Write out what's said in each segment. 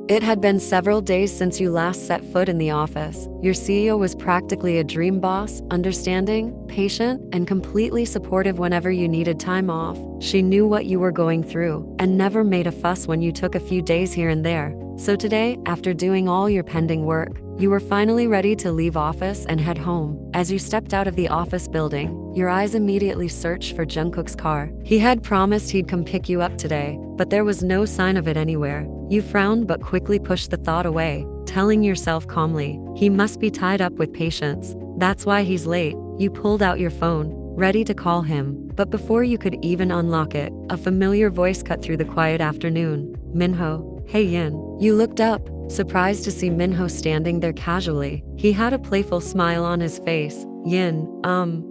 It had been several days since you last set foot in the office. Your CEO was practically a dream boss, understanding, patient, and completely supportive whenever you needed time off. She knew what you were going through and never made a fuss when you took a few days here and there. So today, after doing all your pending work, you were finally ready to leave office and head home. As you stepped out of the office building, your eyes immediately searched for Jungkook's car. He had promised he'd come pick you up today, but there was no sign of it anywhere. You frowned but quickly pushed the thought away, telling yourself calmly, he must be tied up with patients. That's why he's late. You pulled out your phone, ready to call him, but before you could even unlock it, a familiar voice cut through the quiet afternoon. Minho, hey Yin. You looked up, surprised to see Minho standing there casually. He had a playful smile on his face. Yin,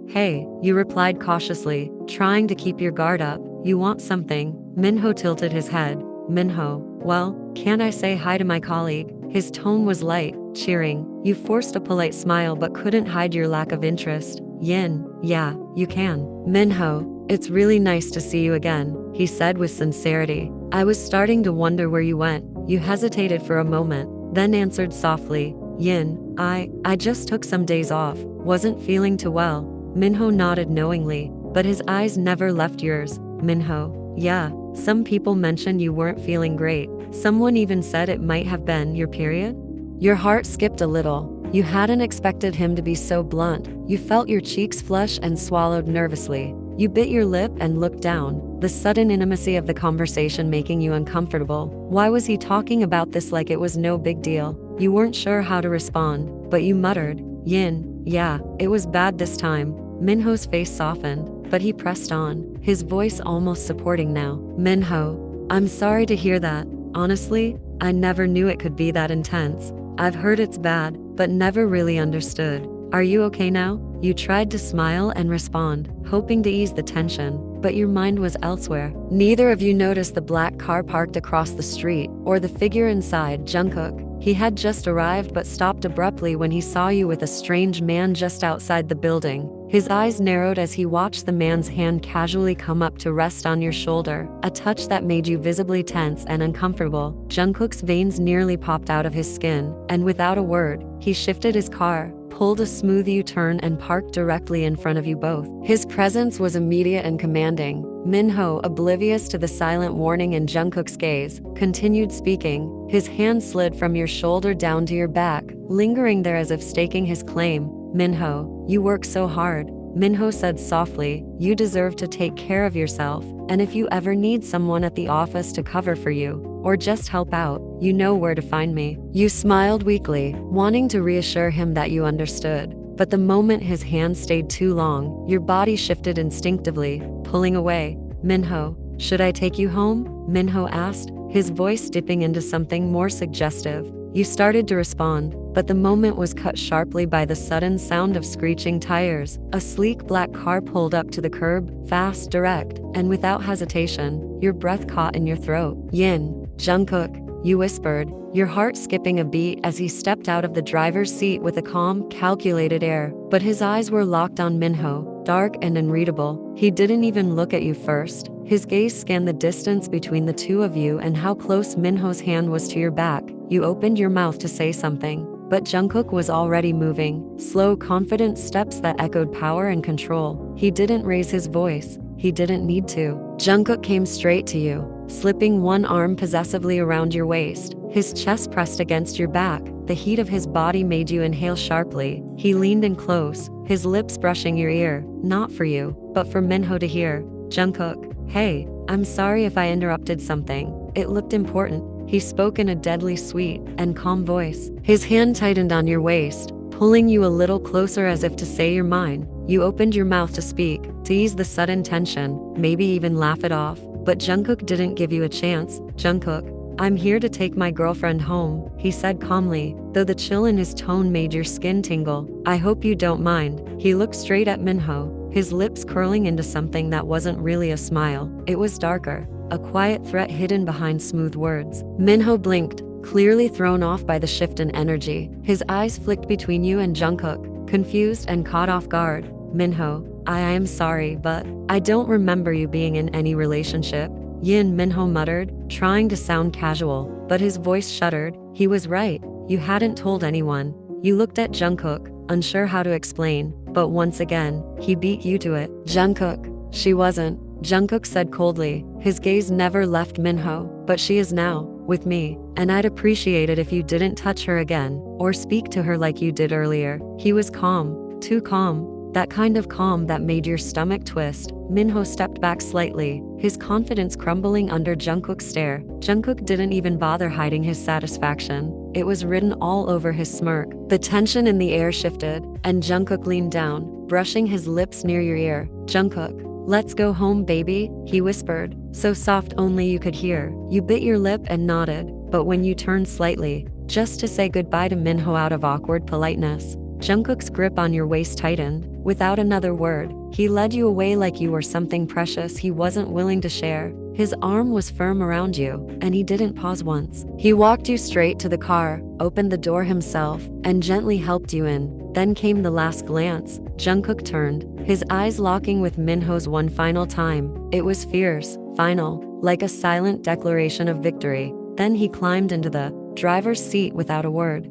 hey, you replied cautiously, trying to keep your guard up. You want something? Minho tilted his head. Minho, well, can't I say hi to my colleague? His tone was light, cheering. You forced a polite smile but couldn't hide your lack of interest. Yin, yeah, you can. Minho, it's really nice to see you again, he said with sincerity. I was starting to wonder where you went. You hesitated for a moment, then answered softly. Yin, I just took some days off, wasn't feeling too well. Minho nodded knowingly, but his eyes never left yours. Minho, yeah, some people mentioned you weren't feeling great. Someone even said it might have been your period. Your heart skipped a little. You hadn't expected him to be so blunt. You felt your cheeks flush and swallowed nervously. You bit your lip and looked down, the sudden intimacy of the conversation making you uncomfortable. Why was he talking about this like it was no big deal? You weren't sure how to respond, but you muttered, Yin, yeah, it was bad this time. Minho's face softened, but he pressed on, his voice almost supporting now. Minho, I'm sorry to hear that. Honestly, I never knew it could be that intense. I've heard it's bad, but never really understood. Are you okay now? You tried to smile and respond, hoping to ease the tension, but your mind was elsewhere. Neither of you noticed the black car parked across the street, or the figure inside, Jungkook. He had just arrived but stopped abruptly when he saw you with a strange man just outside the building. His eyes narrowed as he watched the man's hand casually come up to rest on your shoulder, a touch that made you visibly tense and uncomfortable. Jungkook's veins nearly popped out of his skin, and without a word, he shifted his car, pulled a smooth U-turn and parked directly in front of you both. His presence was immediate and commanding. Minho, oblivious to the silent warning in Jungkook's gaze, continued speaking. His hand slid from your shoulder down to your back, lingering there as if staking his claim. Minho, you work so hard. Minho said softly, you deserve to take care of yourself, and if you ever need someone at the office to cover for you, or just help out, you know where to find me. You smiled weakly, wanting to reassure him that you understood, but the moment his hand stayed too long, your body shifted instinctively, pulling away. Minho, should I take you home? Minho asked, his voice dipping into something more suggestive. You started to respond, but the moment was cut sharply by the sudden sound of screeching tires. A sleek black car pulled up to the curb, fast, direct, and without hesitation. Your breath caught in your throat. Yin, Jungkook, you whispered, your heart skipping a beat as he stepped out of the driver's seat with a calm, calculated air. But his eyes were locked on Minho, dark and unreadable. He didn't even look at you first. His gaze scanned the distance between the two of you and how close Minho's hand was to your back. You opened your mouth to say something, but Jungkook was already moving, slow, confident steps that echoed power and control. He didn't raise his voice. He didn't need to. Jungkook came straight to you, slipping one arm possessively around your waist. His chest pressed against your back. The heat of his body made you inhale sharply. He leaned in close, his lips brushing your ear, not for you, but for Minho to hear. Jungkook, hey, I'm sorry if I interrupted something. It looked important. He spoke in a deadly sweet and calm voice. His hand tightened on your waist, pulling you a little closer as if to say you're mine. You opened your mouth to speak, to ease the sudden tension, maybe even laugh it off. But Jungkook didn't give you a chance. Jungkook, I'm here to take my girlfriend home, he said calmly, though the chill in his tone made your skin tingle. I hope you don't mind. He looked straight at Minho, his lips curling into something that wasn't really a smile. It was darker, a quiet threat hidden behind smooth words. Minho blinked, clearly thrown off by the shift in energy. His eyes flicked between you and Jungkook, confused and caught off guard. Minho, I am sorry, but I don't remember you being in any relationship. Yin, Minho muttered, trying to sound casual, but his voice shuddered. He was right. You hadn't told anyone. You looked at Jungkook, unsure how to explain, but once again, he beat you to it. Jungkook. She wasn't. Jungkook said coldly. His gaze never left Minho, but she is now, with me, and I'd appreciate it if you didn't touch her again, or speak to her like you did earlier. He was calm, too calm. That kind of calm that made your stomach twist. Minho stepped back slightly, his confidence crumbling under Jungkook's stare. Jungkook didn't even bother hiding his satisfaction. It was written all over his smirk. The tension in the air shifted, and Jungkook leaned down, brushing his lips near your ear. Jungkook, let's go home, baby, he whispered, so soft only you could hear. You bit your lip and nodded, but when you turned slightly, just to say goodbye to Minho out of awkward politeness, Jungkook's grip on your waist tightened. Without another word, he led you away like you were something precious he wasn't willing to share. His arm was firm around you, and he didn't pause once. He walked you straight to the car, opened the door himself, and gently helped you in. Then came the last glance. Jungkook turned, his eyes locking with Minho's one final time. It was fierce, final, like a silent declaration of victory. Then he climbed into the driver's seat without a word.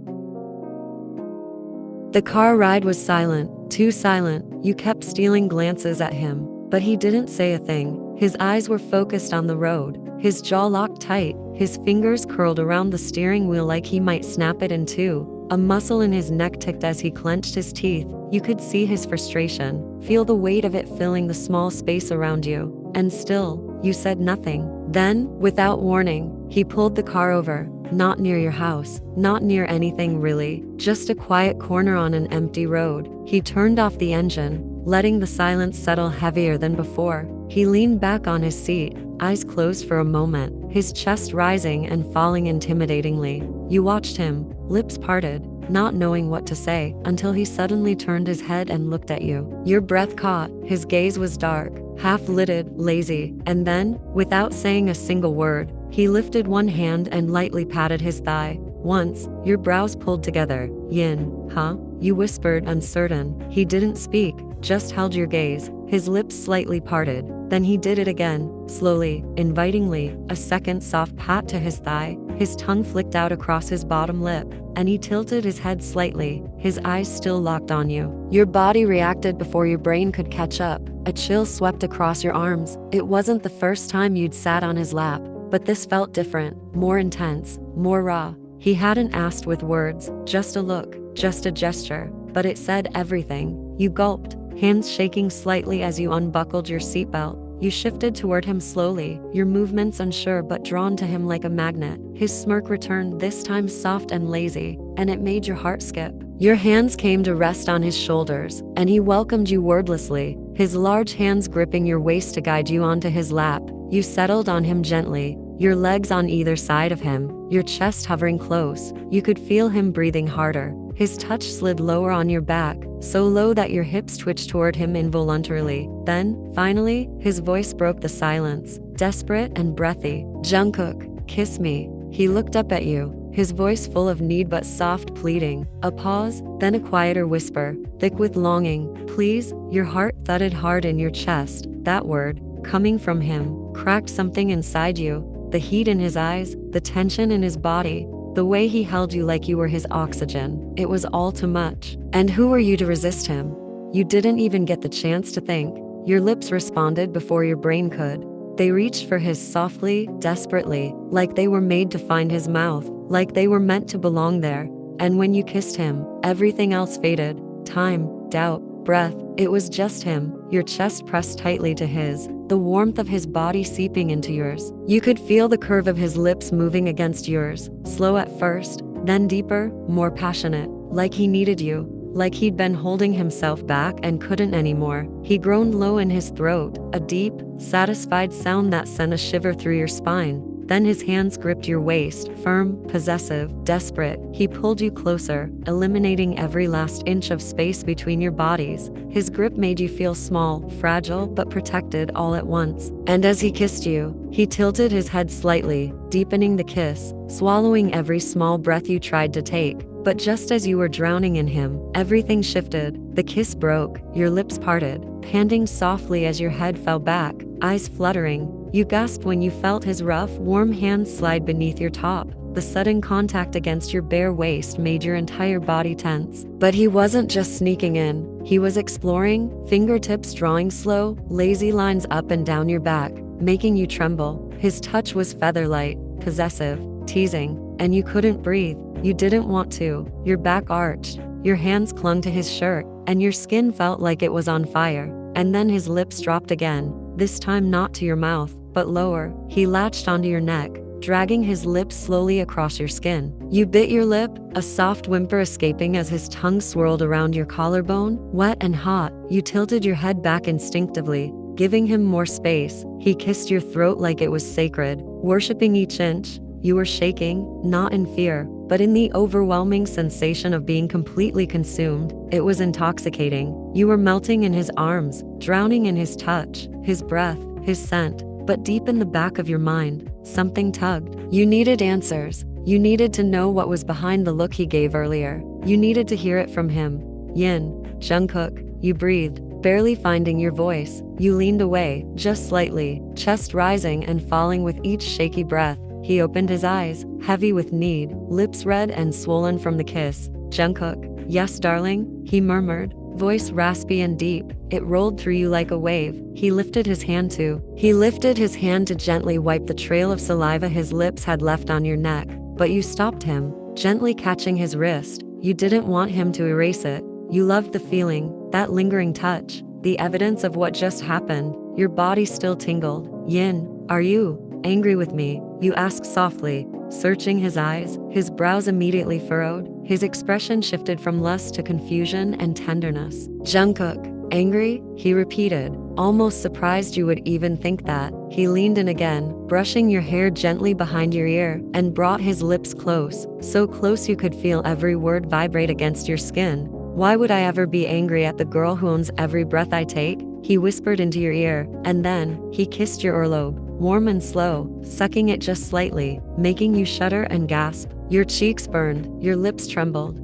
The car ride was silent, too silent. You kept stealing glances at him, but he didn't say a thing. His eyes were focused on the road, his jaw locked tight, his fingers curled around the steering wheel like he might snap it in two. A muscle in his neck ticked as he clenched his teeth. You could see his frustration, feel the weight of it filling the small space around you. And still, you said nothing. Then, without warning, he pulled the car over. Not near your house, not near anything really, just a quiet corner on an empty road. He turned off the engine, letting the silence settle heavier than before. He leaned back on his seat, eyes closed for a moment, his chest rising and falling intimidatingly. You watched him, lips parted, not knowing what to say, until he suddenly turned his head and looked at you. Your breath caught, his gaze was dark, half-lidded, lazy, and then, without saying a single word, he lifted one hand and lightly patted his thigh. Once, your brows pulled together. Yin, huh? You whispered, uncertain. He didn't speak, just held your gaze, his lips slightly parted. Then he did it again, slowly, invitingly, a second soft pat to his thigh. His tongue flicked out across his bottom lip, and he tilted his head slightly, his eyes still locked on you. Your body reacted before your brain could catch up. A chill swept across your arms. It wasn't the first time you'd sat on his lap, but this felt different, more intense, more raw. He hadn't asked with words, just a look, just a gesture, but it said everything. You gulped, hands shaking slightly as you unbuckled your seatbelt. You shifted toward him slowly, your movements unsure but drawn to him like a magnet. His smirk returned, this time soft and lazy, and it made your heart skip. Your hands came to rest on his shoulders, and he welcomed you wordlessly, his large hands gripping your waist to guide you onto his lap. You settled on him gently, your legs on either side of him, your chest hovering close. You could feel him breathing harder. His touch slid lower on your back, so low that your hips twitched toward him involuntarily. Then, finally, his voice broke the silence, desperate and breathy. Jungkook, kiss me. He looked up at you, his voice full of need but soft pleading. A pause, then a quieter whisper, thick with longing. Please. Your heart thudded hard in your chest. That word, coming from him, cracked something inside you. The heat in his eyes, the tension in his body, the way he held you like you were his oxygen. It was all too much. And who were you to resist him? You didn't even get the chance to think. Your lips responded before your brain could. They reached for his softly, desperately, like they were made to find his mouth, like they were meant to belong there. And when you kissed him, everything else faded. Time, doubt, breath. It was just him, your chest pressed tightly to his, the warmth of his body seeping into yours. You could feel the curve of his lips moving against yours, slow at first, then deeper, more passionate, like he needed you, like he'd been holding himself back and couldn't anymore. He groaned low in his throat, a deep, satisfied sound that sent a shiver through your spine. Then his hands gripped your waist, firm, possessive, desperate. He pulled you closer, eliminating every last inch of space between your bodies. His grip made you feel small, fragile, but protected all at once. And as he kissed you, he tilted his head slightly, deepening the kiss, swallowing every small breath you tried to take. But just as you were drowning in him, everything shifted. The kiss broke, your lips parted, panting softly as your head fell back, eyes fluttering. You gasped when you felt his rough, warm hands slide beneath your top. The sudden contact against your bare waist made your entire body tense. But he wasn't just sneaking in. He was exploring, fingertips drawing slow, lazy lines up and down your back, making you tremble. His touch was feather-light, possessive, teasing, and you couldn't breathe. You didn't want to. Your back arched. Your hands clung to his shirt, and your skin felt like it was on fire. And then his lips dropped again, this time not to your mouth, but lower. He latched onto your neck, dragging his lips slowly across your skin. You bit your lip, a soft whimper escaping as his tongue swirled around your collarbone. Wet and hot, you tilted your head back instinctively, giving him more space. He kissed your throat like it was sacred, worshipping each inch. You were shaking, not in fear, but in the overwhelming sensation of being completely consumed. It was intoxicating. You were melting in his arms, drowning in his touch, his breath, his scent. But deep in the back of your mind, something tugged. You needed answers. You needed to know what was behind the look he gave earlier. You needed to hear it from him. Jungkook, you breathed, barely finding your voice. You leaned away, just slightly, chest rising and falling with each shaky breath. He opened his eyes, heavy with need, lips red and swollen from the kiss. Jungkook, yes, darling, he murmured, voice raspy and deep. It rolled through you like a wave. He lifted his hand to gently wipe the trail of saliva his lips had left on your neck. But you stopped him, gently catching his wrist. You didn't want him to erase it. You loved the feeling, that lingering touch, the evidence of what just happened. Your body still tingled. Are you angry with me? You asked softly, searching his eyes. His brows immediately furrowed. His expression shifted from lust to confusion and tenderness. Jungkook, angry? He repeated, almost surprised you would even think that. He leaned in again, brushing your hair gently behind your ear, and brought his lips close, so close you could feel every word vibrate against your skin. Why would I ever be angry at the girl who owns every breath I take? He whispered into your ear, and then, he kissed your earlobe, warm and slow, sucking it just slightly, making you shudder and gasp. Your cheeks burned, your lips trembled.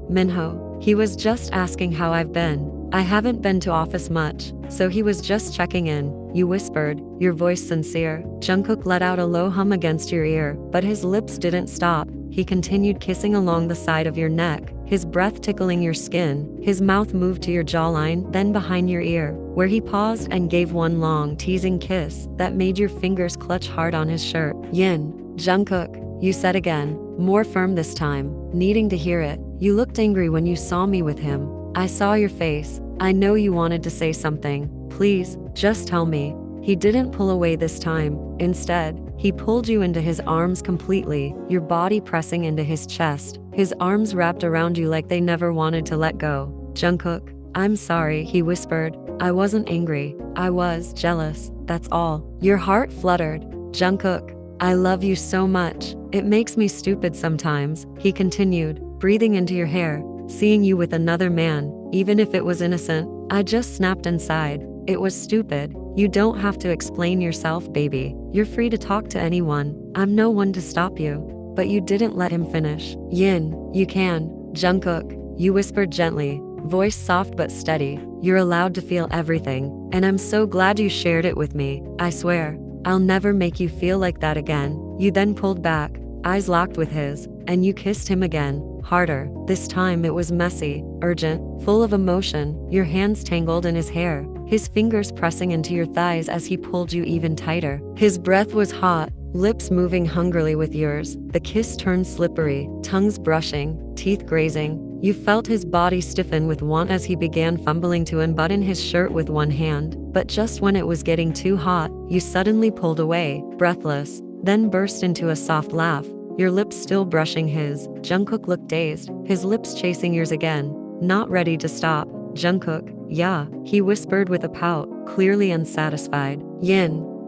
Minho, he was just asking how I've been. I haven't been to office much, so he was just checking in, you whispered, your voice sincere. Jungkook let out a low hum against your ear, but his lips didn't stop. He continued kissing along the side of your neck, his breath tickling your skin. His mouth moved to your jawline, then behind your ear, where he paused and gave one long, teasing kiss that made your fingers clutch hard on his shirt. Jungkook, you said again, more firm this time, needing to hear it. You looked angry when you saw me with him. I saw your face. I know you wanted to say something. Please, just tell me. He didn't pull away this time. Instead, he pulled you into his arms completely, your body pressing into his chest, his arms wrapped around you like they never wanted to let go. Jungkook, I'm sorry, he whispered. I wasn't angry. I was jealous, that's all. Your heart fluttered. Jungkook, I love you so much. It makes me stupid sometimes, he continued, breathing into your hair. Seeing you with another man, even if it was innocent, I just snapped inside. It was stupid. You don't have to explain yourself, baby. You're free to talk to anyone. I'm no one to stop you. But you didn't let him finish. You can. Jungkook, you whispered gently, voice soft but steady. You're allowed to feel everything, and I'm so glad you shared it with me. I swear, I'll never make you feel like that again. You then pulled back, eyes locked with his, and you kissed him again. Harder. This time it was messy, urgent, full of emotion, your hands tangled in his hair, his fingers pressing into your thighs as he pulled you even tighter. His breath was hot, lips moving hungrily with yours. The kiss turned slippery, tongues brushing, teeth grazing. You felt his body stiffen with want as he began fumbling to unbutton his shirt with one hand. But just when it was getting too hot, you suddenly pulled away, breathless, then burst into a soft laugh, your lips still brushing his. Jungkook looked dazed, his lips chasing yours again, not ready to stop. Jungkook, yeah, he whispered with a pout, clearly unsatisfied.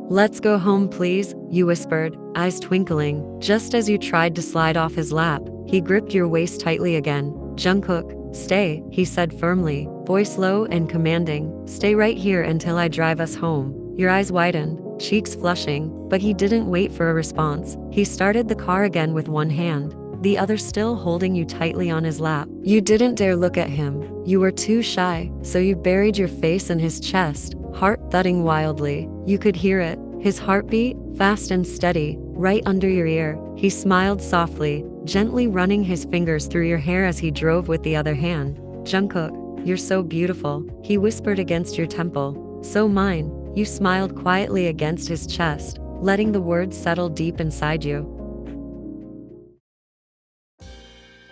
Let's go home please, you whispered, eyes twinkling. Just as you tried to slide off his lap, he gripped your waist tightly again. Jungkook, stay, he said firmly, voice low and commanding. Stay right here until I drive us home. Your eyes widened, cheeks flushing, but he didn't wait for a response. He started the car again with one hand, the other still holding you tightly on his lap. You didn't dare look at him. You were too shy, so you buried your face in his chest, heart thudding wildly. You could hear it, his heartbeat, fast and steady, right under your ear. He smiled softly, gently running his fingers through your hair as he drove with the other hand. Jungkook, you're so beautiful, he whispered against your temple. So mine, you smiled quietly against his chest, letting the words settle deep inside you.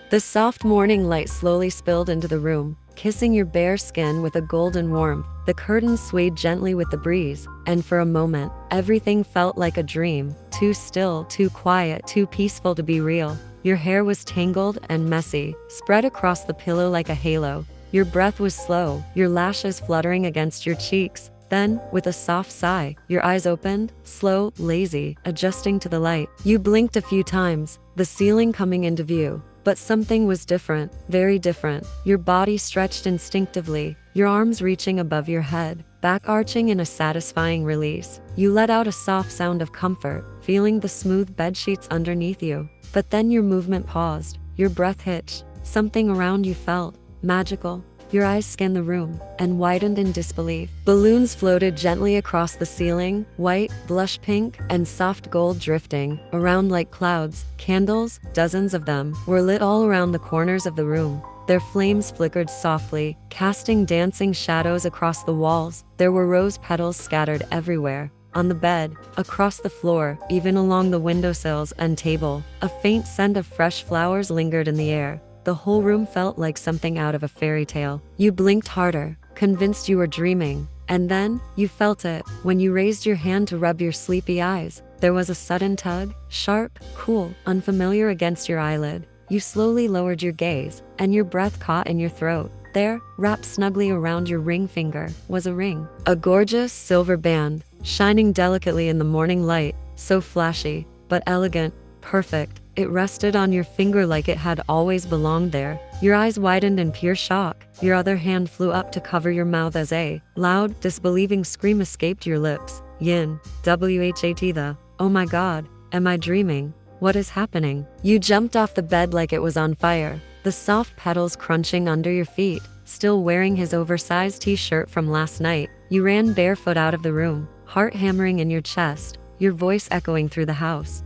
The soft morning light slowly spilled into the room, kissing your bare skin with a golden warmth. The curtains swayed gently with the breeze, and for a moment, everything felt like a dream, too still, too quiet, too peaceful to be real. Your hair was tangled and messy, spread across the pillow like a halo. Your breath was slow, your lashes fluttering against your cheeks. Then, with a soft sigh, your eyes opened, slow, lazy, adjusting to the light. You blinked a few times, the ceiling coming into view. But something was different, very different. Your body stretched instinctively, your arms reaching above your head, back arching in a satisfying release. You let out a soft sound of comfort, feeling the smooth bedsheets underneath you. But then your movement paused, your breath hitched. Something around you felt magical. Your eyes scanned the room and widened in disbelief. Balloons floated gently across the ceiling, white, blush pink, and soft gold drifting around like clouds. Candles, dozens of them, were lit all around the corners of the room. Their flames flickered softly, casting dancing shadows across the walls. There were rose petals scattered everywhere. On the bed, across the floor, even along the windowsills and table, a faint scent of fresh flowers lingered in the air. The whole room felt like something out of a fairy tale. You blinked harder, convinced you were dreaming. And then, you felt it, when you raised your hand to rub your sleepy eyes. There was a sudden tug, sharp, cool, unfamiliar against your eyelid. You slowly lowered your gaze, and your breath caught in your throat. There, wrapped snugly around your ring finger, was a ring. A gorgeous silver band, shining delicately in the morning light, so flashy, but elegant, perfect. It rested on your finger like it had always belonged there. Your eyes widened in pure shock. Your other hand flew up to cover your mouth as a loud, disbelieving scream escaped your lips. Yin, WHAT oh my god, am I dreaming? What is happening? You jumped off the bed like it was on fire, the soft petals crunching under your feet. Still wearing his oversized t-shirt from last night, you ran barefoot out of the room, heart hammering in your chest, your voice echoing through the house.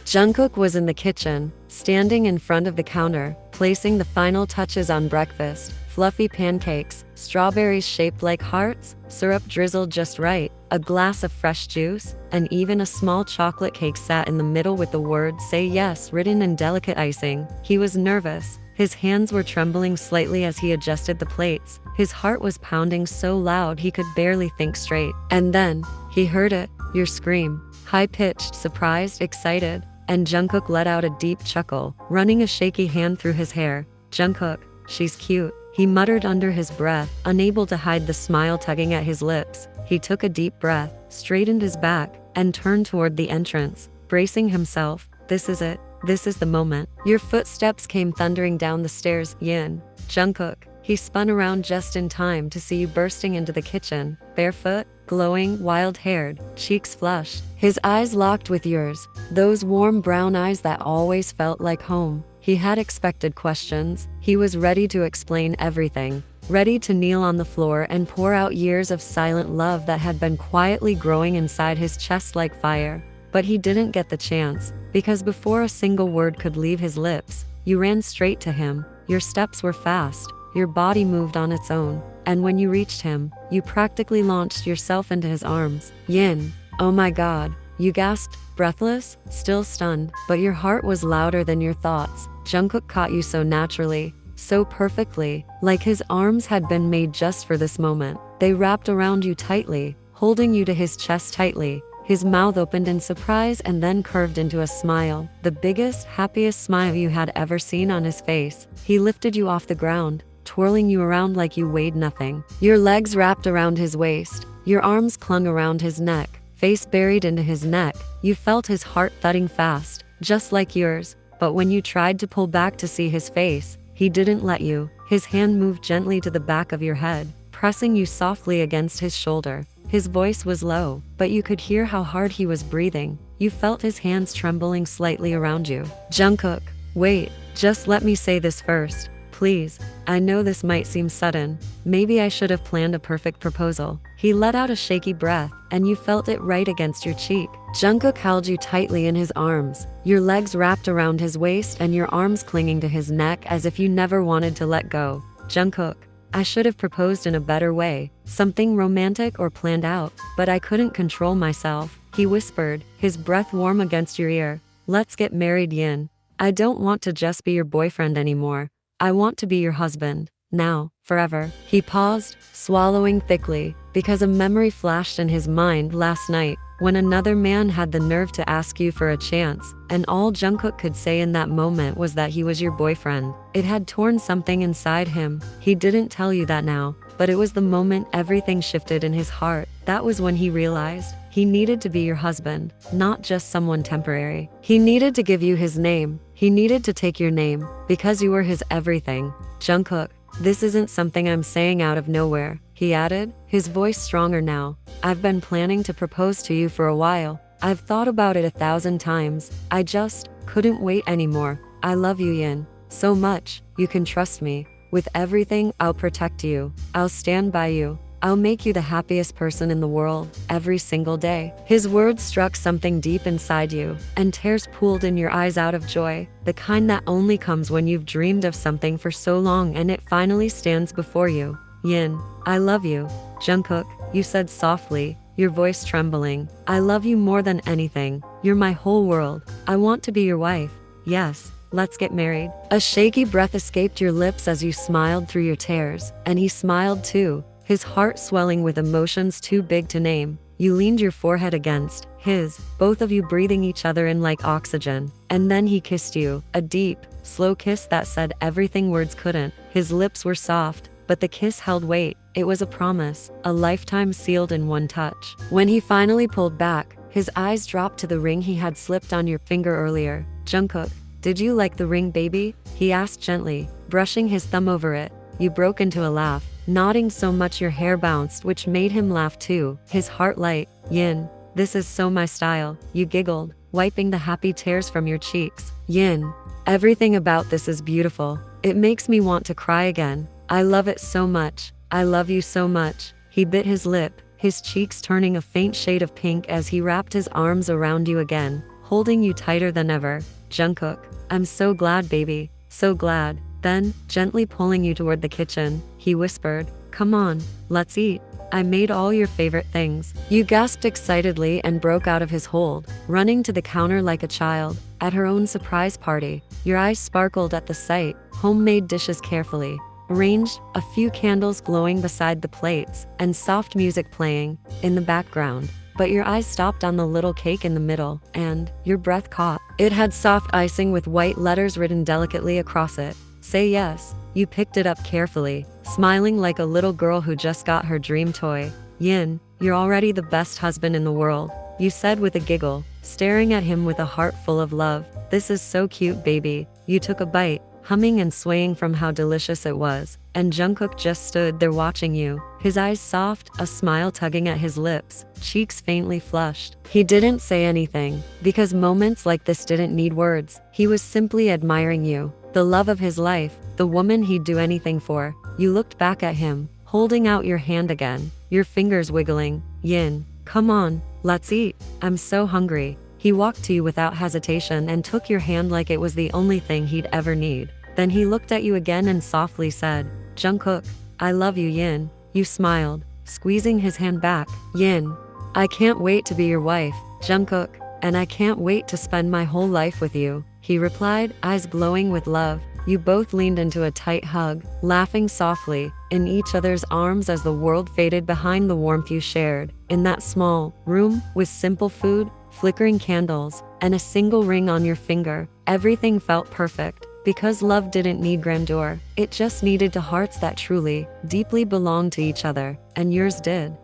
Jungkook was in the kitchen, standing in front of the counter, placing the final touches on breakfast. Fluffy pancakes, strawberries shaped like hearts, syrup drizzled just right, a glass of fresh juice, and even a small chocolate cake sat in the middle with the word "Say Yes" written in delicate icing. He was nervous. His hands were trembling slightly as he adjusted the plates. His heart was pounding so loud he could barely think straight. And then, he heard it, your scream, high-pitched, surprised, excited. And Jungkook let out a deep chuckle, running a shaky hand through his hair. Jungkook, she's cute, he muttered under his breath, unable to hide the smile tugging at his lips. He took a deep breath, straightened his back, and turned toward the entrance, bracing himself. This is it. This is the moment. Your footsteps came thundering down the stairs. Yin, Jungkook. He spun around just in time to see you bursting into the kitchen, barefoot, glowing, wild-haired, cheeks flushed. His eyes locked with yours, those warm brown eyes that always felt like home. He had expected questions. He was ready to explain everything, ready to kneel on the floor and pour out years of silent love that had been quietly growing inside his chest like fire. But he didn't get the chance, because before a single word could leave his lips, you ran straight to him. Your steps were fast. Your body moved on its own, and when you reached him, you practically launched yourself into his arms. Yin, oh my god, you gasped, breathless, still stunned, but your heart was louder than your thoughts. Jungkook caught you so naturally, so perfectly, like his arms had been made just for this moment. They wrapped around you tightly, holding you to his chest tightly. His mouth opened in surprise and then curved into a smile, the biggest, happiest smile you had ever seen on his face. He lifted you off the ground, twirling you around like you weighed nothing. Your legs wrapped around his waist, your arms clung around his neck, face buried into his neck. You felt his heart thudding fast, just like yours, but when you tried to pull back to see his face, he didn't let you. His hand moved gently to the back of your head, pressing you softly against his shoulder. His voice was low, but you could hear how hard he was breathing. You felt his hands trembling slightly around you. Jungkook, wait, just let me say this first. Please, I know this might seem sudden. Maybe I should have planned a perfect proposal. He let out a shaky breath, and you felt it right against your cheek. Jungkook held you tightly in his arms, your legs wrapped around his waist and your arms clinging to his neck as if you never wanted to let go. Jungkook, I should have proposed in a better way, something romantic or planned out, but I couldn't control myself, he whispered, his breath warm against your ear. Let's get married, Yin. I don't want to just be your boyfriend anymore. I want to be your husband. Now, forever. He paused, swallowing thickly, because a memory flashed in his mind last night, when another man had the nerve to ask you for a chance, and all Jungkook could say in that moment was that he was your boyfriend. It had torn something inside him. He didn't tell you that now, but it was the moment everything shifted in his heart. That was when he realized he needed to be your husband, not just someone temporary. He needed to give you his name. He needed to take your name, because you were his everything. Jungkook, this isn't something I'm saying out of nowhere, he added, his voice stronger now. I've been planning to propose to you for a while. I've thought about it 1,000 times. I just couldn't wait anymore. I love you, Yin, so much. You can trust me. With everything, I'll protect you. I'll stand by you. I'll make you the happiest person in the world, every single day. His words struck something deep inside you, and tears pooled in your eyes out of joy, the kind that only comes when you've dreamed of something for so long and it finally stands before you. Yin, I love you. Jungkook, you said softly, your voice trembling. I love you more than anything. You're my whole world. I want to be your wife. Yes, let's get married. A shaky breath escaped your lips as you smiled through your tears, and he smiled too, his heart swelling with emotions too big to name. You leaned your forehead against his, both of you breathing each other in like oxygen. And then he kissed you, a deep, slow kiss that said everything words couldn't. His lips were soft, but the kiss held weight. It was a promise, a lifetime sealed in one touch. When he finally pulled back, his eyes dropped to the ring he had slipped on your finger earlier. Jungkook, did you like the ring, baby? He asked gently, brushing his thumb over it. You broke into a laugh, nodding so much your hair bounced, which made him laugh too, his heart light. Yin, this is so my style, you giggled, wiping the happy tears from your cheeks. Yin, everything about this is beautiful. It makes me want to cry again. I love it so much. I love you so much. He bit his lip, his cheeks turning a faint shade of pink as he wrapped his arms around you again, holding you tighter than ever. Jungkook, I'm so glad, baby, so glad. Then, gently pulling you toward the kitchen, he whispered, come on, let's eat. I made all your favorite things. You gasped excitedly and broke out of his hold, running to the counter like a child at her own surprise party. Your eyes sparkled at the sight, homemade dishes carefully arranged, a few candles glowing beside the plates, and soft music playing in the background. But your eyes stopped on the little cake in the middle, and your breath caught. It had soft icing with white letters written delicately across it. Say yes. You picked it up carefully, smiling like a little girl who just got her dream toy. Yin, you're already the best husband in the world, you said with a giggle, staring at him with a heart full of love. This is so cute, baby. You took a bite, humming and swaying from how delicious it was, and Jungkook just stood there watching you, his eyes soft, a smile tugging at his lips, cheeks faintly flushed. He didn't say anything, because moments like this didn't need words. He was simply admiring you, the love of his life, the woman he'd do anything for. You looked back at him, holding out your hand again, your fingers wiggling. Yin, come on, let's eat. I'm so hungry. He walked to you without hesitation and took your hand like it was the only thing he'd ever need. Then he looked at you again and softly said, Jungkook, I love you, Yin. You smiled, squeezing his hand back. Yin, I can't wait to be your wife, Jungkook, and I can't wait to spend my whole life with you, he replied, eyes glowing with love. You both leaned into a tight hug, laughing softly in each other's arms as the world faded behind the warmth you shared. In that small room, with simple food, flickering candles, and a single ring on your finger, everything felt perfect. Because love didn't need grandeur, it just needed two hearts that truly, deeply belonged to each other, and yours did.